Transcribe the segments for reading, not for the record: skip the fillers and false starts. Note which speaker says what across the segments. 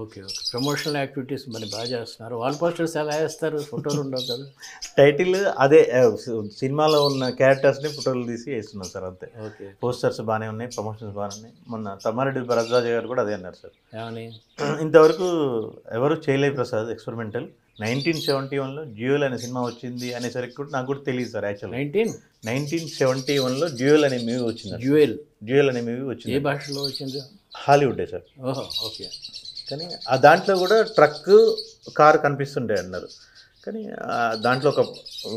Speaker 1: Okay. Okay. Promotional activities మరి బాగా చేస్తున్నారు. వాల్ పోస్టర్స్ ఎలా ఏస్తారు? ఫోటోలు ఉండవు కదా!
Speaker 2: టైటిల్ అదే సినిమాలో ఉన్న క్యారెక్టర్స్ని ఫోటోలు తీసి వేస్తున్నాం సార్ అంతే.
Speaker 1: ఓకే.
Speaker 2: పోస్టర్స్ బాగానే ఉన్నాయి, ప్రమోషన్స్ బాగానే ఉన్నాయి. మొన్న తమ్మారెడ్డి భరద్వాజ గారు కూడా అదే అన్నారు సార్.
Speaker 1: ఏమని?
Speaker 2: ఇంతవరకు ఎవరు చేయలేదు ప్రసాద్ ఎక్స్పెరిమెంటల్. 1971లో డ్యూయల్ అనే సినిమా వచ్చింది అనేసరికి కూడా నాకు కూడా తెలియదు సార్ యాక్చువల్గా. 1971లో డ్యూయల్ అనే మూవీ వచ్చింది. డ్యూయల్ అనే మూవీ
Speaker 1: ఏ
Speaker 2: వచ్చింది.
Speaker 1: భాషలో వచ్చింది?
Speaker 2: హాలీవుడే సార్.
Speaker 1: ఓహో! ఓకే.
Speaker 2: కానీ ఆ దాంట్లో కూడా ట్రక్ కారు కనిపిస్తుంటాయి అన్నారు. కానీ దాంట్లో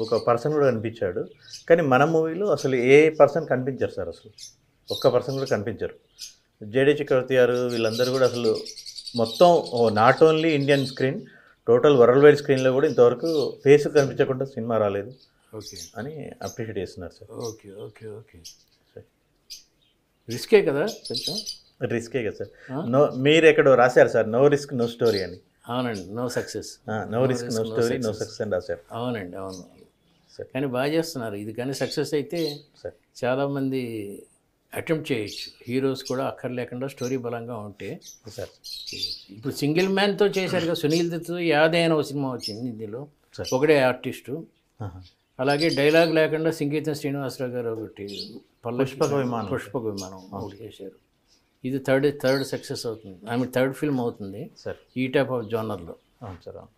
Speaker 2: ఒక పర్సన్ కూడా కనిపించాడు. కానీ మన మూవీలో అసలు ఏ పర్సన్ కనిపించారు సార్, అసలు ఒక్క పర్సన్ కూడా కనిపించారు. జేడీ చక్రవర్తి గారు వీళ్ళందరూ కూడా అసలు మొత్తం not only Indian screen, total world wide స్క్రీన్లో కూడా ఇంతవరకు ఫేస్ కనిపించకుండా సినిమా రాలేదు
Speaker 1: ఓకే
Speaker 2: అని అప్రిషియేట్ చేస్తున్నారు సార్.
Speaker 1: ఓకే. ఓకే. ఓకే. రిస్కే కదా కొంచెం?
Speaker 2: రిస్కే కదా సార్. మీరు ఎక్కడో రాశారు sir, no risk no story అని.
Speaker 1: అవునండి. No success.
Speaker 2: No risk no story no success అని రాశారు.
Speaker 1: అవునండి. అవును.
Speaker 2: సార్
Speaker 1: కానీ బాగా చేస్తున్నారు. ఇది కానీ సక్సెస్ అయితే
Speaker 2: సార్
Speaker 1: చాలామంది అటెంప్ట్ చేయొచ్చు. హీరోస్ కూడా అక్కర్లేకుండా స్టోరీ బలంగా ఉంటే
Speaker 2: సార్.
Speaker 1: ఇప్పుడు సింగిల్ మ్యాన్తో చేశారు కదా, సునీల్ దత్తో యాదే అని ఒక సినిమా వచ్చింది ఇందులో.
Speaker 2: సార్.
Speaker 1: ఒకడే ఆర్టిస్టు. అలాగే డైలాగ్ లేకుండా సంగీతం శ్రీనివాసరావు గారు ఒకటి
Speaker 2: పుష్పక విమానం
Speaker 1: ఒకటి చేశారు. ఇది థర్డ్ సక్సెస్ అవుతుంది. థర్డ్ ఫిల్మ్ అవుతుంది
Speaker 2: సార్
Speaker 1: ఈ టైప్ ఆఫ్ జోనర్లో.
Speaker 2: అవును సార్. అవును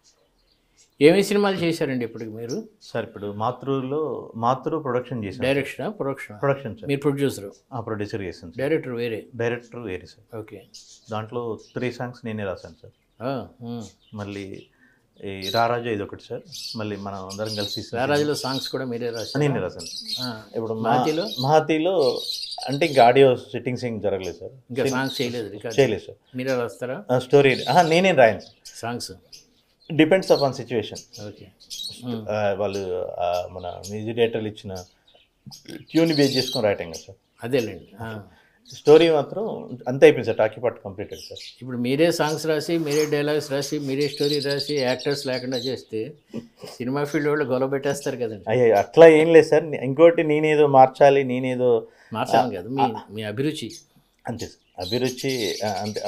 Speaker 1: ఏమేమి సినిమాలు చేశారండి ఇప్పటికి మీరు?
Speaker 2: సార్ ఇప్పుడు మాతృ ప్రొడక్షన్ చేశాను. Production sir.
Speaker 1: మీరు ప్రొడ్యూసర్?
Speaker 2: ప్రొడ్యూసర్ చేశాను సార్.
Speaker 1: డైరెక్టర్ వేరే.
Speaker 2: సార్.
Speaker 1: ఓకే.
Speaker 2: దాంట్లో 3 సాంగ్స్ నేనే రాశాను సార్. మళ్ళీ ఈ రారాజు ఇది ఒకటి సార్. మళ్ళీ మనం అందరం కలిసి
Speaker 1: రారాజులో సాంగ్స్ కూడా మీరే రాశారు?
Speaker 2: నేనే రాశాను. ఇప్పుడు
Speaker 1: మహతిలో
Speaker 2: అంటే ఇంకా ఆడియో సెట్టింగ్స్ ఏం జరగలేదు సార్.
Speaker 1: ఇంకా సాంగ్స్
Speaker 2: చేయలేదు సార్.
Speaker 1: మీరే రాస్తారా?
Speaker 2: స్టోరీ నేనేం రాయను sir.
Speaker 1: Songs
Speaker 2: depends upon situation.
Speaker 1: Okay.
Speaker 2: వాళ్ళు మన మ్యూజిక్ డైరెక్టర్లు ఇచ్చిన ట్యూన్ బేస్ చేసుకొని రాయటం కదా సార్.
Speaker 1: అదేలేండి.
Speaker 2: స్టోరీ మాత్రం అంతే అయిపోయింది sir. Talkie part completed sir.
Speaker 1: ఇప్పుడు మీరే సాంగ్స్ రాసి, మీరే డైలాగ్స్ రాసి, మీరే స్టోరీ రాసి, యాక్టర్స్ లేకుండా చేస్తే సినిమా ఫీల్డ్ వాళ్ళు గొడవ పెట్టేస్తారు కదండి.
Speaker 2: అయ్యో అట్లా ఏం లేదు సార్. ఇంకోటి నేనేదో మార్చాలి
Speaker 1: మార్చాలి కదా, మీ అభిరుచి
Speaker 2: అంతే సార్. అభిరుచి అంటే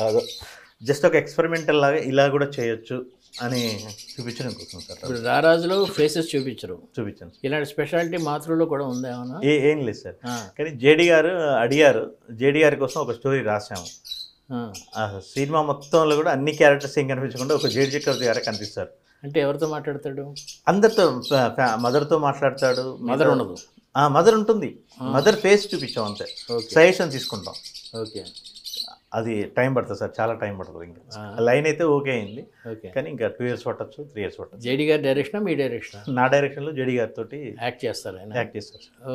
Speaker 2: జస్ట్ ఒక ఎక్స్పెరిమెంటల్ లాగా ఇలా కూడా చేయొచ్చు అని చూపించడం కోసం సార్.
Speaker 1: ఇప్పుడు రారాజులో ఫేసెస్ చూపించాను
Speaker 2: సార్.
Speaker 1: ఇలాంటి స్పెషాలిటీ మాతృలో కూడా ఉందేమన్నా?
Speaker 2: ఏం లేదు సార్. కానీ జేడీ గారు అడిగారు, జేడీ గారి కోసం ఒక స్టోరీ రాసాము. సినిమా మొత్తంలో కూడా అన్ని క్యారెక్టర్స్ ఏం కనిపించకుండా ఒక జేడీ చక్రవర్తి గారే కనిపిస్తారు.
Speaker 1: అంటే ఎవరితో మాట్లాడతాడు?
Speaker 2: అందరితో. మదర్తో మాట్లాడతాడు.
Speaker 1: మదర్ ఉండదు?
Speaker 2: మదర్ ఉంటుంది. మదర్ ఫేస్ చూపించాం అంతే. సజెషన్ తీసుకుంటాం.
Speaker 1: ఓకే.
Speaker 2: అది టైం పడుతుంది సార్, చాలా టైం పడుతుంది. ఇంకా లైన్ అయితే ఓకే అయింది, కానీ ఇంకా 2 years పట్టచ్చు, 3 years పట్టచ్చు.
Speaker 1: జేడీ గారి డైరెక్షన్, మీ డైరెక్షన్?
Speaker 2: నా డైరెక్షన్లో జేడీ గారితో
Speaker 1: యాక్ట్ చేస్తారు.
Speaker 2: యాక్ట్ చేస్తారు.
Speaker 1: ఓ